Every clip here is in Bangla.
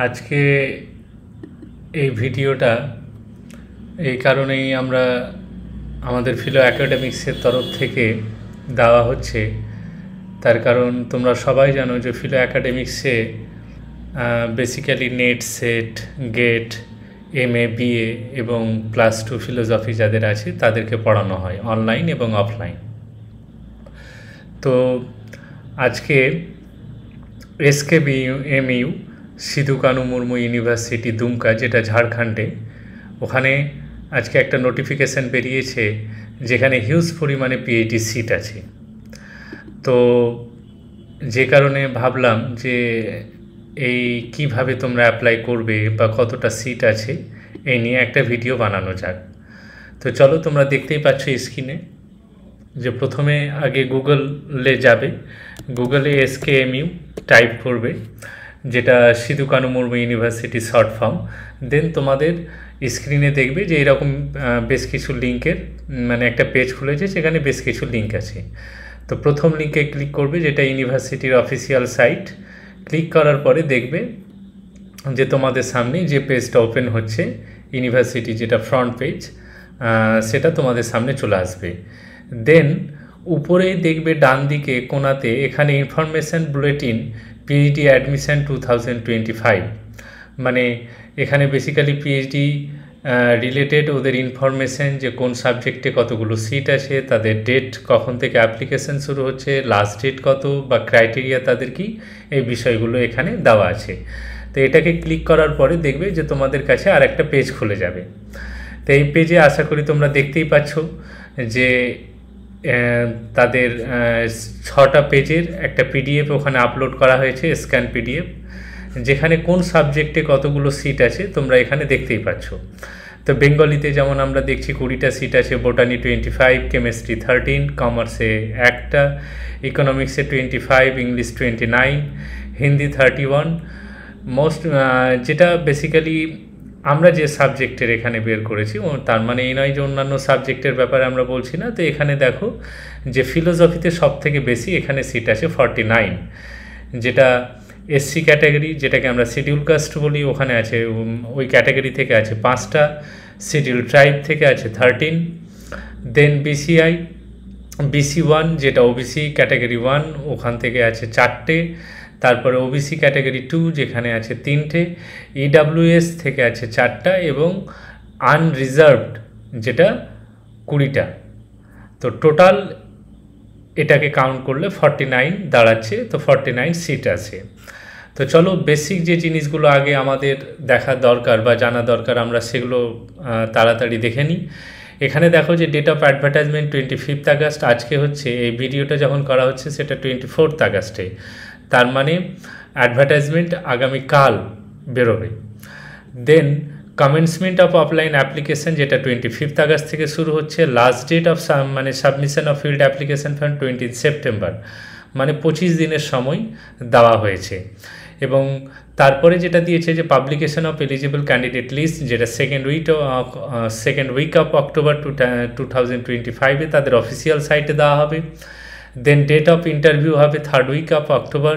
আজকে এই ভিডিওটা এই কারণেই আমরা আমাদের ফিলো একাডেমিক্সের তরফ থেকে দেওয়া হচ্ছে, তার কারণ তোমরা সবাই জানো যে ফিলো একাডেমিক্সে basically NET, SET, GATE, MA, BA এবং +2 ফিলোসফি যাদের আছে তাদেরকে পড়ানো হয় অনলাইন এবং অফলাইন। তো আজকে SKBMU সিধু কানু মুর্মু ইউনিভার্সিটি দুমকা, যেটা ঝাড়খণ্ডে, ওখানে আজকে একটা নোটিফিকেশান বেরিয়েছে যেখানে হিউজ পরিমাণে PhD সিট আছে। তো যে কারণে ভাবলাম যে এই কিভাবে তোমরা অ্যাপ্লাই করবে বা কতটা সিট আছে এই নিয়ে একটা ভিডিও বানানো যাক। তো চলো, তোমরা দেখতেই পাচ্ছ স্ক্রিনে যে প্রথমে আগে গুগলে যাবে, গুগলে SKMU টাইপ করবে, যেটা Sido Kanhu Murmu university short form. Then তোমাদের স্ক্রিনে দেখবে যে এরকম বেশ কিছু লিঙ্কের একটা পেজ খুলেছে, সেখানে বেশ কিছু লিঙ্ক আছে। তো প্রথম লিঙ্কে ক্লিক করবে, যেটা ইউনিভার্সিটির অফিসিয়াল সাইট। ক্লিক করার পরে দেখবে যে তোমাদের সামনে যে পেজটা ওপেন হচ্ছে ইউনিভার্সিটি, যেটা ফ্রন্ট পেজ, সেটা তোমাদের সামনে চলে আসবে। দেন উপরেই দেখবে ডান দিকে কোণাতে এখানে ইনফরমেশান বুলেটিন PhD অ্যাডমিশান 2025, মানে এখানে বেসিক্যালি PhD রিলেটেড ওদের ইনফরমেশান, যে কোন সাবজেক্টে কতগুলো সিট আছে, তাদের ডেট কখন থেকে অ্যাপ্লিকেশান শুরু হচ্ছে, লাস্ট ডেট কত বা ক্রাইটেরিয়া তাদের কি, এই বিষয়গুলো এখানে দেওয়া আছে। তো এটাকে ক্লিক করার পরে দেখবে যে তোমাদের কাছে আর একটা পেজ খুলে যাবে। তো এই পেজে আশা করি তোমরা দেখতেই পাচ্ছ যে তাদের 6টা পেজের একটা PDF ওখানে আপলোড করা হয়েছে, স্ক্যান PDF, যেখানে কোন সাবজেক্টে কতগুলো সিট আছে তোমরা এখানে দেখতেই পাচ্ছ। তো বেঙ্গলিতে যেমন আমরা দেখছি 20টা সিট আছে, বোটানি 25, কেমিস্ট্রি 13, কমার্সে 1টা, ইকোনমিক্সে 25, ইংলিশ 29, হিন্দি 31। যেটা বেসিক্যালি আমরা যে সাবজেক্টের এখানে বের করেছি, তার মানে এই নয় যে অন্যান্য সাবজেক্টের ব্যাপারে আমরা বলছি না। তো এখানে দেখো যে ফিলোসফিতে সব থেকে বেশি এখানে সিট আছে 49, যেটা SC ক্যাটাগরি, যেটাকে আমরা শিডিউল কাস্ট বলি, ওখানে আছে, ওই ক্যাটাগরি থেকে আছে 5টা, শিডিউল ট্রাইব থেকে আছে 13, দেন BC1 যেটা OBC ক্যাটাগরি 1, ওখান থেকে আছে 4টে, তারপরে OBC ক্যাটাগরি 2 যেখানে আছে 3টে, EWS থেকে আছে 4টা, এবং আনরিজার্ভড যেটা 20টা। তো টোটাল এটাকে কাউন্ট করলে 49 দাঁড়াচ্ছে। তো 49 সিট আছে। তো চলো, বেসিক যে জিনিসগুলো আগে আমাদের দেখা দরকার বা জানা দরকার, আমরা সেগুলো তাড়াতাড়ি দেখে নিই। এখানে দেখো যে ডেট অফ অ্যাডভার্টাইজমেন্ট 25 আগস্ট, আজকে হচ্ছে, এই ভিডিওটা যখন করা হচ্ছে সেটা 24 আগস্টে, তার মানে অ্যাডভার্টাইজমেন্ট আগামীকাল বেরোবে। Then commencement of offline application, যেটা 25 আগস্ট থেকে শুরু হচ্ছে। Last date of submission of field application from 20 September, মানে 25 দিনের সময় দেওয়া হয়েছে। এবং তারপরে যেটা দিয়েছে যে publication of eligible candidate list, যেটা সেকেন্ড উইক অফ অক্টোবর 2025 তাদের অফিসিয়াল সাইটে দেওয়া হবে। দেন ডেট অফ ইন্টারভিউ হবে 3rd week of October.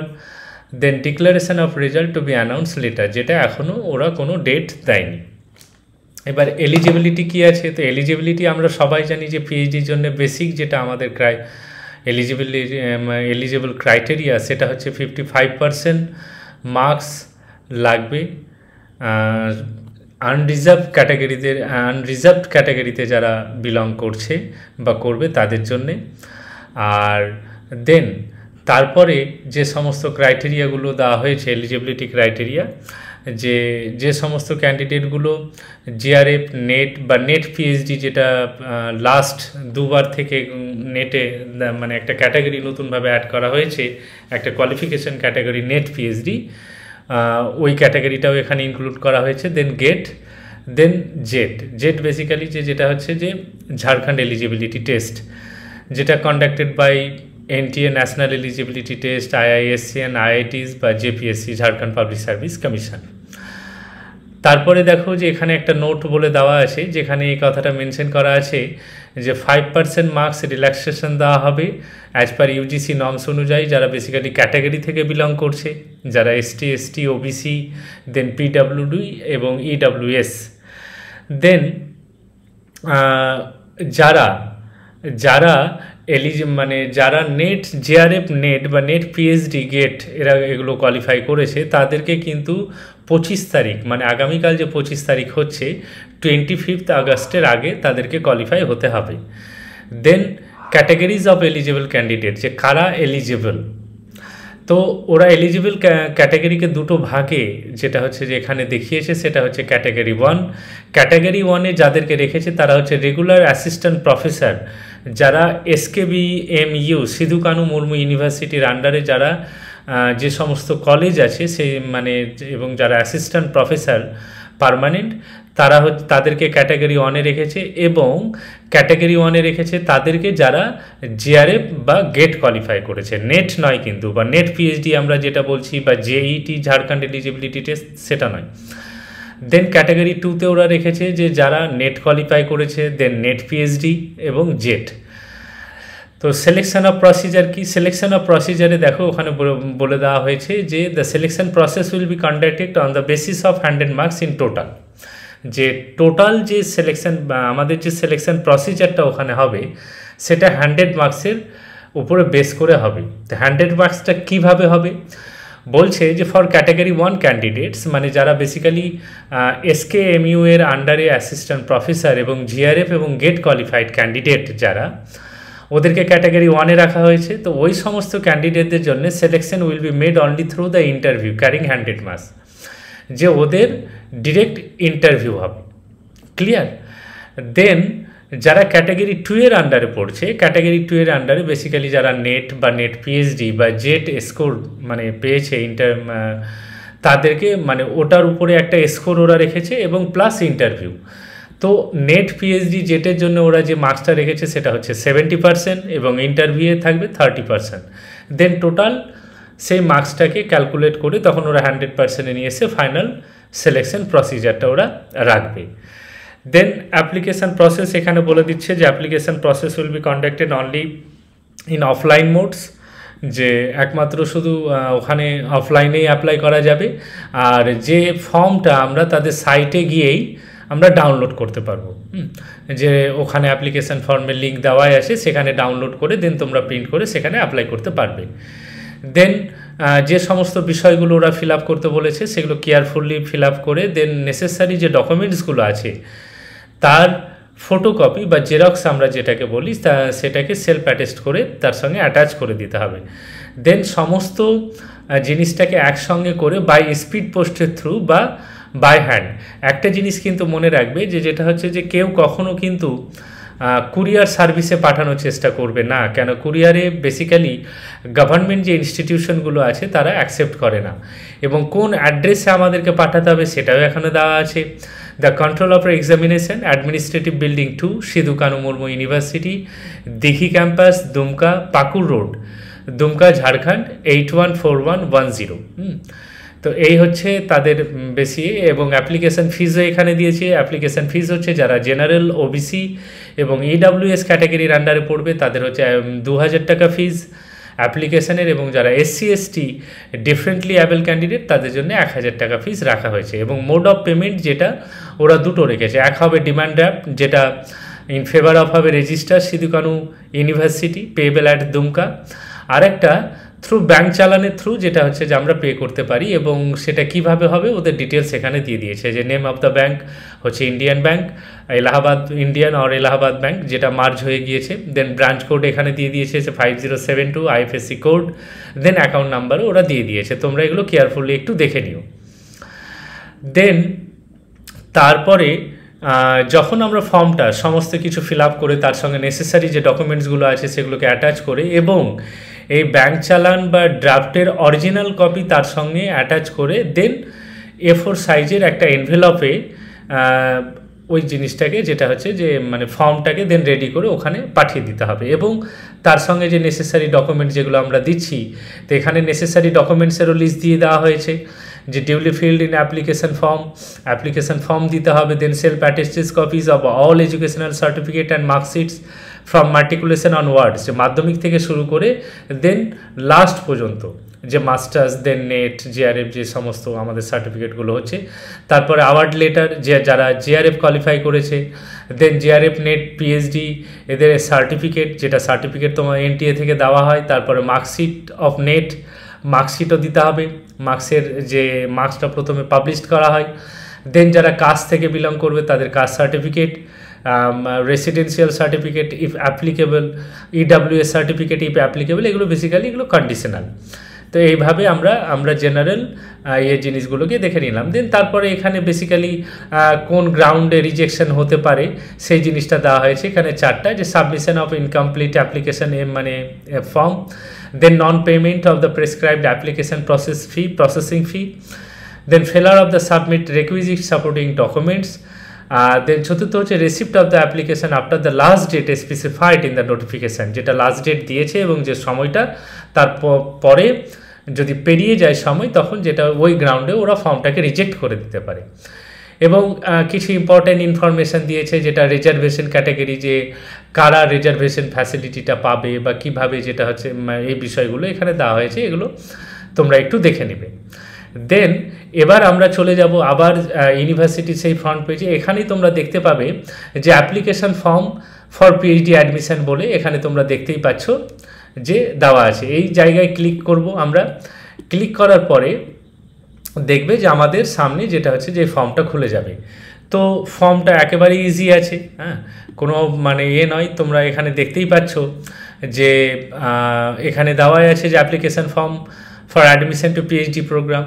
Then declaration of result to be announce later, যেটা এখনও ওরা কোনো ডেট দেয়নি। এবার এলিজিবিলিটি কী আছে? তো এলিজিবিলিটি আমরা সবাই জানি যে PhDর জন্য বেসিক যেটা আমাদের এলিজিবল ক্রাইটেরিয়া, সেটা হচ্ছে 55% মার্কস লাগবে আনরিজার্ভড ক্যাটাগরিতে যারা বিলং করছে বা করবে তাদের জন্যে। আর দেন তারপরে যে সমস্ত ক্রাইটেরিয়াগুলো দেওয়া হয়েছে, এলিজিবিলিটি ক্রাইটেরিয়া, যে সমস্ত ক্যান্ডিডেটগুলো GRF, নেট বা নেট PhD, যেটা লাস্ট 2বার থেকে নেটে একটা ক্যাটাগরি নতুনভাবে অ্যাড করা হয়েছে, একটা কোয়ালিফিকেশন ক্যাটাগরি নেট PhD, ওই ক্যাটাগরিটাও এখানে ইনক্লুড করা হয়েছে। Then GATE, then JET basically যেটা হচ্ছে যে ঝাড়খণ্ড এলিজিবিলিটি টেস্ট, যেটা conducted by NTA national eligibility test, IISc and IITs বা JPSC Jharkhand public service commission. তারপরে দেখো যে এখানে একটা নোট বলে দেওয়া আছে, যেখানে এই কথাটা মেনশন করা আছে যে 5% মার্কস রিল্যাক্সেশন দেওয়া হবে অ্যাজ পার ইউজিসি নর্মস অনুযায়ী, যারা বেসিক্যালি ক্যাটাগরি থেকে বিলং করছে, যারা এসটি, ওবিসি, দেন পিডাব্লিউডি এবং ইডাব্লিউএস। দেন যারা যারা মানে যারা নেট জেআরএফ নেট বা নেট পিএইচডি গেট এগুলো কোয়ালিফাই করেছে, তাদেরকে কিন্তু 25 তারিখ মানে আগামীকাল যে 25 তারিখ হচ্ছে 25 আগস্টের আগে তাদেরকে কোয়ালিফাই হতে হবে। দেন ক্যাটাগরিজ অফ এলিজিবল ক্যান্ডিডেট, যে কারা এলিজিবল, তো ওরা এলিজিবল ক্যাটাগরিকে দুটো ভাগে যেটা হচ্ছে যে এখানে দেখিয়েছে, সেটা হচ্ছে ক্যাটাগরি 1। ক্যাটাগরি 1-এ যাদেরকে রেখেছে তারা হচ্ছে রেগুলার অ্যাসিস্ট্যান্ট প্রফেসর, যারা SKBMU সিধু কানু মুর্মু ইউনিভার্সিটির আন্ডারে যারা যে সমস্ত কলেজ আছে সেই মানে এবং যারা অ্যাসিস্ট্যান্ট প্রফেসর পার্মানেন্ট, তারা তাদেরকে ক্যাটাগরি 1-এ রেখেছে। এবং ক্যাটাগরি 1-এ রেখেছে তাদেরকে যারা জেআরএফ বা গেট কোয়ালিফাই করেছে, নেট নয় কিন্তু, বা নেট পিএইচডি আমরা যেটা বলছি, বা জেইটি ঝাড়খণ্ড এলিজিবিলিটি টেস্ট, সেটা নয়। দেন ক্যাটাগরি 2-তে ওরা রেখেছে যে যারা নেট কোয়ালিফাই করেছে, দেন নেট পিএইচডি এবং জেট। তো সিলেকশন অফ প্রসিজার কি? সিলেকশন অফ প্রসিজারে দেখো ওখানে বলে দেওয়া হয়েছে যে the selection process will be conducted on the basis of 100 marks in total. যে টোটাল যে সিলেকশন আমাদের যে সিলেকশন প্রসিজারটা ওখানে হবে সেটা 100 মার্কসের উপরে বেস করে হবে। তো 100 মার্কসটা কীভাবে হবে বলছে যে ফর ক্যাটাগরি 1 ক্যান্ডিডেটস, মানে যারা বেসিক্যালি SKMU এর আন্ডারে অ্যাসিস্ট্যান্ট প্রফেসর এবং জিআরএফ এবং গেট কোয়ালিফাইড ক্যান্ডিডেট যারা, ওদেরকে ক্যাটাগরি 1-এ রাখা হয়েছে। তো ওই সমস্ত ক্যান্ডিডেটদের জন্য selection will be made only through the interview carrying 100 marks, যে ওদের ডিরেক্ট ইন্টারভিউ হবে। ক্লিয়ার? দেন যারা ক্যাটাগরি 2 এর আন্ডারে পড়ছে, ক্যাটাগরি 2 এর আন্ডারে বেসিক্যালি যারা নেট বা নেট পিএইচডি বা জেট স্কোর মানে পেয়েছে তাদেরকে মানে ওটার উপরে একটা স্কোর ওরা রেখেছে এবং প্লাস ইন্টারভিউ। তো নেট পিএইচডি জেটের জন্য ওরা যে মার্কসটা রেখেছে সেটা হচ্ছে 70% এবং ইন্টারভিউয়ে থাকবে 30%। দেন টোটাল সেই মার্কসটাকে ক্যালকুলেট করে তখন ওরা 100%-এ নিয়ে এসে ফাইনাল সিলেকশন প্রসিজারটা ওরা রাখবে। দেন অ্যাপ্লিকেশান প্রসেস এখানে বলে দিচ্ছে যে application process will be conducted only in offline modes, যে একমাত্র শুধু ওখানে অফলাইনেই অ্যাপ্লাই করা যাবে। আর যে ফর্মটা আমরা তাদের সাইটে গিয়েই আমরা ডাউনলোড করতে পারবো, যে ওখানে অ্যাপ্লিকেশান ফর্মের লিঙ্ক দেওয়াই আছে, সেখানে ডাউনলোড করে দেন তোমরা প্রিন্ট করে সেখানে অ্যাপ্লাই করতে পারবে। দেন যে সমস্ত বিষয়গুলো ওরা ফিল আপ করতে বলেছে সেগুলো কেয়ারফুলি ফিল আপ করে দেন নেসেসারি যে ডকুমেন্টসগুলো আছে তার ফটোকপি বা জেরক্স আমরা যেটাকে বলি সেটাকে সেলফ অ্যাটেস্ট করে তার সঙ্গে অ্যাটাচ করে দিতে হবে। দেন সমস্ত জিনিসটাকে একসঙ্গে করে বাই স্পিড পোস্টের থ্রু বা বাই হ্যান্ড। একটা জিনিস কিন্তু মনে রাখবে যে যেটা হচ্ছে যে কেউ কখনো কিন্তু কুরিয়ার সার্ভিসে পাঠানোর চেষ্টা করবে না, কেন কুরিয়ারে বেসিক্যালি গভর্নমেন্ট যে ইনস্টিটিউশনগুলো আছে তারা অ্যাকসেপ্ট করে না, এবং কোন অ্যাড্রেসে আমাদেরকে পাঠাতে হবে সেটাও এখানে দেওয়া আছে। The control of examination administrative building 2 Sido Kanhu Murmu university, Dighi campus, Dumka, Pakur road, Dumka, Jharkhand 814110। তো এই হচ্ছে তাদের বেশি। এবং অ্যাপ্লিকেশান ফিজও এখানে দিয়েছে। অ্যাপ্লিকেশান ফিজ হচ্ছে যারা জেনারেল, ওবিসি এবং ইডাব্লিউএস ক্যাটাগরির আন্ডারে পড়বে তাদের হচ্ছে 2000 টাকা ফিজ অ্যাপ্লিকেশানের, এবং যারা SC ST differently able candidate তাদের জন্য 1000 টাকা ফিজ রাখা হয়েছে। এবং মোড অফ পেমেন্ট যেটা ওরা দুটো রেখেছে, এক হবে ডিমান্ড ড্রাফট যেটা ইন ফেভার অফ হবে register Sidhu Kanu university payable at Dumka, আরেকটা থ্রু ব্যাঙ্ক চালানের থ্রু যেটা হচ্ছে যে আমরা পে করতে পারি, এবং সেটা কিভাবে হবে ওদের ডিটেলস এখানে দিয়ে দিয়েছে। যে নেম অফ দ্য ব্যাঙ্ক হচ্ছে ইন্ডিয়ান ব্যাঙ্ক, এলাহাবাদ ইন্ডিয়ান আর এলাহাবাদ ব্যাঙ্ক যেটা মার্জ হয়ে গিয়েছে। দেন ব্রাঞ্চ কোড এখানে দিয়ে দিয়েছে 5072 IFSC কোড, দেন অ্যাকাউন্ট নাম্বারও ওরা দিয়ে দিয়েছে। তোমরা এগুলো কেয়ারফুলি একটু দেখে নিও। দেন তারপরে যখন আমরা ফর্মটা সমস্ত কিছু ফিল আপ করে তার সঙ্গে নেসেসারি যে ডকুমেন্টসগুলো আছে সেগুলোকে অ্যাটাচ করে এবং এই ব্যাঙ্ক চালান বা ড্রাফটের অরিজিনাল কপি তার সঙ্গে অ্যাটাচ করে দেন A4 সাইজের একটা এনভেলপে ওই জিনিসটাকে যেটা হচ্ছে যে মানে ফর্মটাকে দেন রেডি করে ওখানে পাঠিয়ে দিতে হবে। এবং তার সঙ্গে যে নেসেসারি ডকুমেন্টস যেগুলো আমরা দিচ্ছি, তো এখানে নেসেসারি ডকুমেন্টসেরও লিস্ট দিয়ে দেওয়া হয়েছে, যে duly filled in application form দিতে হবে, then self attested copies of all educational certificate and marksheets from matriculation onwards, যে মাধ্যমিক থেকে শুরু করে দেন লাস্ট পর্যন্ত যে মাস্টার্স, দেন নেট, জিআরএফ, যে সমস্ত আমাদের সার্টিফিকেটগুলো হচ্ছে। তারপরে অ্যাওয়ার্ড লেটার, যে যারা জিআরএফ কোয়ালিফাই করেছে, দেন জিআরএফ, নেট, পিএইচডি এদের সার্টিফিকেট, যেটা সার্টিফিকেট তোমার এনটিএ থেকে দেওয়া হয়। তারপরে মার্কশিট অফ নেট, মার্কশিটও দিতে হবে, মার্কসের যে মার্কসটা প্রথমে পাবলিশ করা হয়। দেন যারা কাস্ট থেকে বিলং করবে তাদের caste certificate, residential certificate if applicable, EWS certificate if applicable, এগুলো বেসিক্যালি এগুলো কন্ডিশনাল। তো এইভাবে আমরা জেনারেল এই জিনিসগুলোকে দেখে নিলাম। দেন তারপরে এখানে বেসিক্যালি কোন গ্রাউন্ডে রিজেকশন হতে পারে সেই জিনিসটা দেওয়া হয়েছে এখানে চারটা, যে সাবমিশন অফ ইনকমপ্লিট অ্যাপ্লিকেশন মানে form, then non payment of the prescribed application processing fee, then failure of the submit requisite supporting documents, then চতুর্থ হচ্ছে receipt of the application after the last date specified in the notification, যেটা লাস্ট ডেট দিয়েছে এবং যে সময়টা তার পরে যদি পেরিয়ে যায় সময়, তখন যেটা ওই গ্রাউন্ডে ওরা ফর্মটাকে রিজেক্ট করে দিতে পারে। এবং কিছু ইম্পর্ট্যান্ট ইনফরমেশান দিয়েছে, যেটা রিজার্ভেশন ক্যাটাগরি, যে কারা রিজার্ভেশন ফ্যাসিলিটিটা পাবে বা কীভাবে, যেটা হচ্ছে এই বিষয়গুলো এখানে দেওয়া হয়েছে, এগুলো তোমরা একটু দেখে নেবে। দেন এবার আমরা চলে যাব আবার ইউনিভার্সিটির সেই ফ্রন্ট পেজে। এখানেই তোমরা দেখতে পাবে যে application form for PhD admission বলে এখানে তোমরা দেখতেই পাচ্ছ যে দেওয়া আছে। এই জায়গায় ক্লিক করব আমরা। ক্লিক করার পরে দেখবে যে আমাদের সামনে যেটা হচ্ছে যে ফর্মটা খুলে যাবে। তো ফর্মটা একেবারে ইজি আছে, হ্যাঁ, কোনো মানে নয়। তোমরা এখানে দেখতেই পাচ্ছ যে এখানে দেওয়াই আছে যে application form for admission to PhD programme,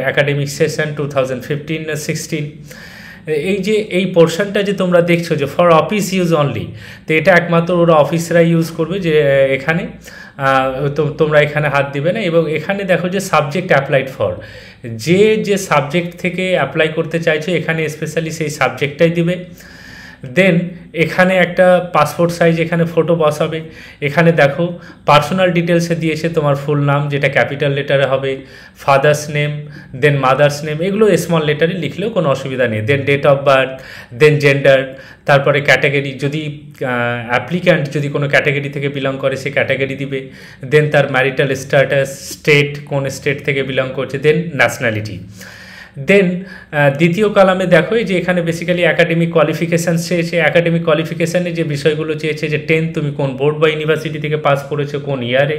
academic session 2015-16। এই পোর্শনটা যে তোমরা দেখছো যে ফর অফিস ইউজ অনলি, তো এটা একমাত্র ওরা অফিসরা ইউজ করবে, যে এখানে তোমরা এখানে হাত দিবে না। এবং এখানে দেখো যে সাবজেক্ট অ্যাপ্লাইড ফর, যে সাবজেক্ট থেকে অ্যাপ্লাই করতে চাইছো এখানে স্পেশালি সেই সাবজেক্টটাই দিবে। দেন এখানে একটা পাসপোর্ট সাইজ এখানে ফটো বসাবে। এখানে দেখো পার্সোনাল ডিটেলসে দিয়েছে তোমার ফুল নাম, যেটা ক্যাপিটাল লেটারে হবে, father's name, then mother's name, এগুলো স্মল লেটারে লিখলেও কোনো অসুবিধা নেই। Then date of birth, then gender, তারপরে ক্যাটাগরি, যদি অ্যাপ্লিক্যান্ট যদি কোনো ক্যাটাগরি থেকে বিলং করে সে ক্যাটাগরি দিবে। দেন তার ম্যারিটাল স্ট্যাটাস, স্টেট, কোন স্টেট থেকে বিলং করছে, দেন ন্যাশনালিটি। দেন দ্বিতীয় কলামে দেখো যে এখানে বেসিক্যালি অ্যাকাডেমিক কোয়ালিফিকেশানস চেয়েছে। অ্যাকাডেমিক কোয়ালিফিকেশানে যে বিষয়গুলো চেয়েছে, যে 10 তুমি কোন বোর্ড বা ইউনিভার্সিটি থেকে পাস করেছো, কোন ইয়ারে,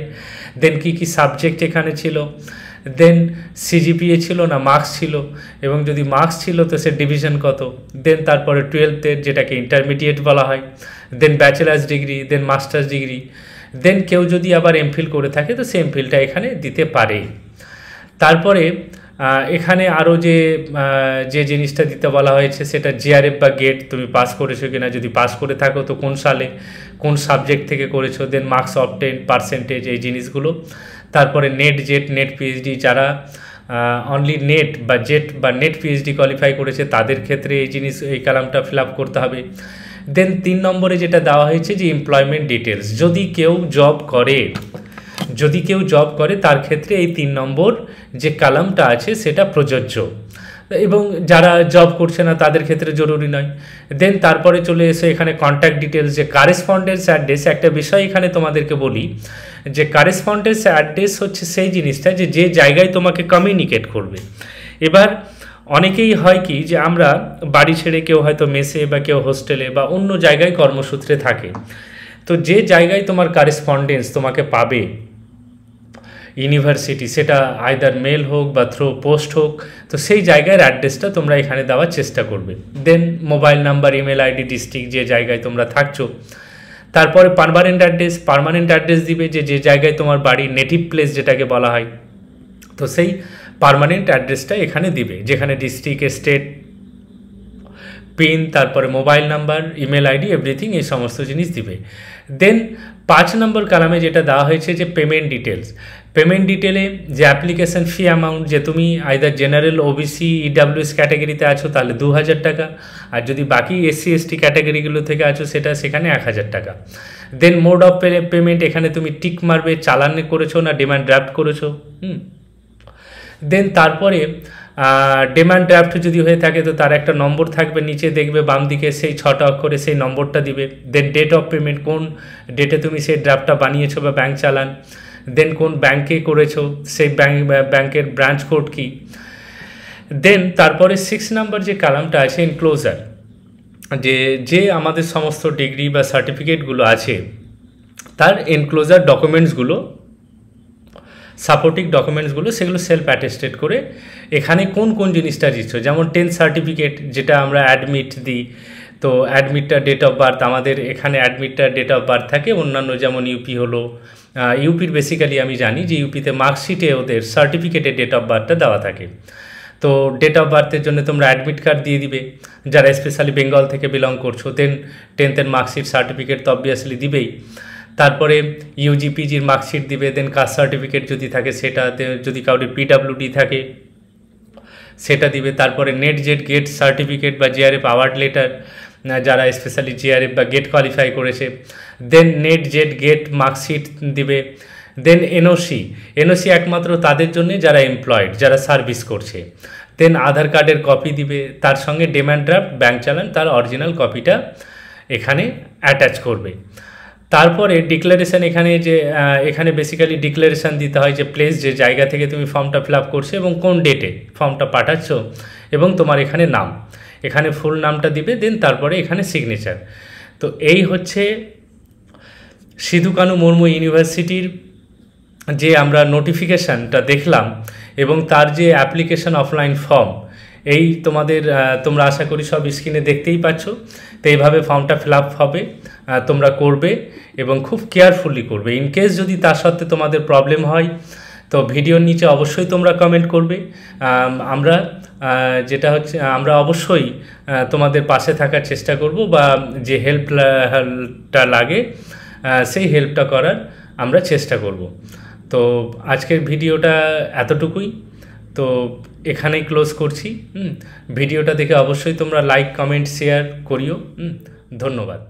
দেন কী কী সাবজেক্ট এখানে ছিল, দেন সিজিপিএ ছিল না মার্কস ছিল, এবং যদি মার্কস ছিল তো সে ডিভিশন কত, দেন তারপরে 12th যেটাকে ইন্টারমিডিয়েট বলা হয়, দেন ব্যাচেলার্স ডিগ্রি, দেন মাস্টার্স ডিগ্রি, দেন কেউ যদি আবার এমফিল করে থাকে তো সে এমফিলটা এখানে দিতে পারে। তারপরে এখানে আরও যে জিনিসটা দিতে বলা হয়েছে সেটা জিআরএফ বা গেট তুমি পাস করেছো কিনা, যদি পাস করে থাকো তো কোন সালে কোন সাবজেক্ট থেকে করেছো, দেন মার্কস অবটেন, পার্সেন্টেজ, এই জিনিসগুলো। তারপরে নেট, জেট, নেট পিএইচডি, যারা অনলি নেট বা জেট বা নেট পিএইচডি কোয়ালিফাই করেছে তাদের ক্ষেত্রে এই কালামটা ফিল আপ করতে হবে। দেন 3 নম্বরে যেটা দেওয়া হয়েছে যে এমপ্লয়মেন্ট ডিটেলস, যদি কেউ জব করে তার ক্ষেত্রে এই 3 নম্বর যে কালামটা আছে সেটা প্রযোজ্য, এবং যারা জব করছে না তাদের ক্ষেত্রে জরুরি নয়। দেন তারপরে চলে এসে এখানে কন্ট্যাক্ট ডিটেলস, যে কারেসপন্ডেন্স অ্যাড্রেস। একটা বিষয় এখানে তোমাদেরকে বলি যে কারেসপন্ডেন্স অ্যাড্রেস হচ্ছে সেই জিনিসটা যে জায়গায় তোমাকে কমিউনিকেট করবে। এবার অনেকেই হয় কি যে আমরা বাড়ি ছেড়ে কেউ হয়তো মেসে বা কেউ হোস্টেলে বা অন্য জায়গায় কর্মসূত্রে থাকে, তো যে জায়গায় তোমার কারেসপন্ডেন্স তোমাকে পাবে ইউনিভার্সিটি, সেটা আইদার মেল হোক বা থ্রু পোস্ট হোক, তো সেই জায়গার অ্যাড্রেসটা তোমরা এখানে দেওয়ার চেষ্টা করবে। Then mobile number, email ID, district যে জায়গায় তোমরা থাকছো। তারপরে পার্মানেন্ট অ্যাড্রেস দিবে, যে জায়গায় তোমার বাড়ি, নেটিভ প্লেস যেটাকে বলা হয়, তো সেই পার্মানেন্ট অ্যাড্রেসটা এখানে দিবে, যেখানে ডিস্ট্রিক্ট, স্টেট, পিন, তারপরে mobile number, email ID, everything, এই সমস্ত জিনিস দিবে। দেন 5 নম্বর কালামে যেটা দেওয়া হয়েছে যে পেমেন্ট ডিটেলে যে অ্যাপ্লিকেশন ফি অ্যামাউন্ট, যে তুমি আইদার জেনারেল, ওবিসি, ইডাব্লিউএস ক্যাটাগরিতে আছো তাহলে 2000 টাকা, আর যদি বাকি এসসি এসটি ক্যাটাগরিগুলো থেকে আছো সেখানে 1000 টাকা। দেন মোড অফ পেমেন্ট, এখানে তুমি টিক মারবে চালানে করেছো না ডিমান্ড ড্রাফট করেছো। দেন তারপরে ডিমান্ড ড্রাফট যদি হয়ে থাকে তো তার একটা নম্বর থাকবে, নিচে দেখবে বাম দিকে সেই 6টা অক্ষরে সেই নম্বরটা দিবে। দেন ডেট অফ পেমেন্ট, কোন ডেটে তুমি সেই ড্রাফটটা বানিয়েছো বা ব্যাংক চালান, দেন কোন ব্যাংকে করেছো, সেই ব্যাংকের ব্রাঞ্চ কোড কি। দেন তারপরে 6 নাম্বার যে কলামটা আছে এনক্লোজার, যে আমাদের সমস্ত ডিগ্রি বা সার্টিফিকেটগুলো আছে তার এনক্লোজার ডকুমেন্টসগুলো, সাপোর্টিং ডকুমেন্টসগুলো, সেগুলো সেলফ অ্যাটেস্টেড করে এখানে কোন কোন জিনিসটা দিচ্ছ। যেমন 10th সার্টিফিকেট যেটা আমরা অ্যাডমিট দিই, তো অ্যাডমিটটা ডেট অফ বার্থ, আমাদের এখানে অ্যাডমিটটা ডেট অফ বার্থ থাকে। অন্যান্য যেমন ইউপি হলো, ইউপির বেসিক্যালি আমি জানি যে ইউপিতে মার্কশিটে ওদের সার্টিফিকেটে ডেট অফ বার্থটা দেওয়া থাকে। তো ডেট অফ বার্থের জন্য তোমরা অ্যাডমিট কার্ড দিয়ে দিবে যারা স্পেশালি বেঙ্গল থেকে বিলং করছো। দেন 10th মার্কশিট সার্টিফিকেট তো অবভিয়াসলি দিবেই। তারপরে ইউজিপিজির মার্কশিট দিবে, দেন কাস্ট সার্টিফিকেট যদি থাকে সেটা, যদি কাউরির পিডাব্লিউডি থাকে সেটা দিবে। তারপরে নেট জেড গেট সার্টিফিকেট বা জিআরএফ অ্যাওয়ার্ড লেটার যারা স্পেশালি জিআরএফ বা গেট কোয়ালিফাই করেছে, দেন নেট জেড গেট মার্কশিট দিবে। দেন এনওসি একমাত্র তাদের জন্য যারা এমপ্লয়েড, যারা সার্ভিস করছে। দেন আধার কার্ডের কপি দিবে, তার সঙ্গে ডিমান্ড ড্রাফট, ব্যাংক চালান, তার অরিজিনাল কপিটা এখানে অ্যাটাচ করবে। তারপরে ডিক্লারেশান, এখানে বেসিক্যালি ডিক্লারেশান দিতে হয় যে প্লেস, যে জায়গা থেকে তুমি ফর্মটা ফিল আপ করছো এবং কোন ডেটে ফর্মটা পাঠাচ্ছ, এবং তোমার এখানে নাম, এখানে ফুল নামটা দিবে। দেন তারপরে এখানে সিগনেচার। তো এই হচ্ছে সিধু কানু মুর্মু ইউনিভার্সিটির যে আমরা নোটিফিকেশানটা দেখলাম এবং তার যে অ্যাপ্লিকেশান অফলাইন ফর্ম, এই তোমরা আশা করি সব স্ক্রিনে দেখতেই পাচ্ছ। তো এইভাবে ফর্মটা ফিল আপ হবে, তোমরা করবে এবং খুব কেয়ারফুলি করবে। ইনকেস যদি তার সাথে তোমাদের প্রবলেম হয় তো ভিডিওর নিচে অবশ্যই তোমরা কমেন্ট করবে। আমরা অবশ্যই তোমাদের পাশে থাকার চেষ্টা করব, বা যে হেল্পটা লাগে সেই হেল্পটা করার আমরা চেষ্টা করব। তো আজকের ভিডিওটা এতটুকুই, তো এখানেই ক্লোজ করছি। ভিডিওটা দেখে অবশ্যই তোমরা লাইক, কমেন্ট, শেয়ার করিও। ধন্যবাদ।